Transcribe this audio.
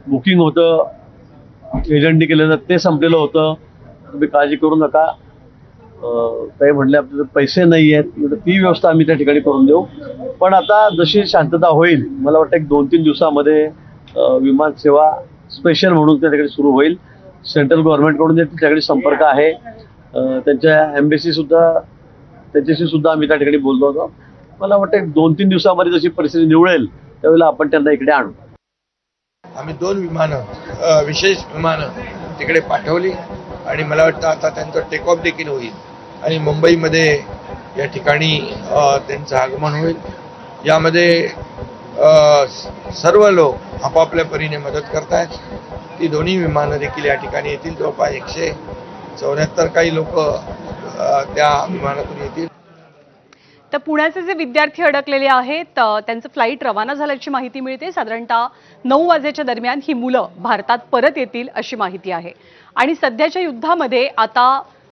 Booking होतं एजंटनी केलेलं ते संपलेलं होतं. तुम्ही काळजी करू नका. काही म्हटले आपल्याला पैसे नाही आहेत, ती व्यवस्था आम्ही त्या ठिकाणी करून देऊ. पण आता जशी शांतता होईल, मला वाटतं एक 2-3 दिवसामध्ये विमान सेवा स्पेशल म्हणून त्या ठिकाणी सुरू होईल. सेंट्रल गव्हर्नमेंटकडून त्याच्याकडे संपर्क आहे. त्यांच्या एम्बेसी सुद्धा त्याच्याशी सुद्धा आम्ही त्या ठिकाणी बोललो होतो. मला वाटतं एक 2-3 दिवसामध्ये जशी परिस्थिती निवळेल त्यावेळेला आपण त्यांना इकडे आणू. आम्ही 2 विमानं विशेष विमानं तिकडे पाठवली आणि मला वाटतं आता त्यांचं टेक ऑफ देखील होईल आणि मुंबईमध्ये या ठिकाणी त्यांचं आगमन होईल. यामध्ये सर्व लोक आपापल्या परीने मदत करतायत. ती दोन्ही विमानं देखील या ठिकाणी येतील. जवळपास 174 काही लोक त्या विमानातून येतील. तर पुण्याचे जे विद्यार्थी अडकलेले आहेत त्यांचं फ्लाईट रवाना झाल्याची माहिती मिळते. साधारणतः 9 वाजेच्या दरम्यान ही मुलं भारतात परत येतील अशी माहिती आहे. आणि सध्याच्या युद्धामध्ये आता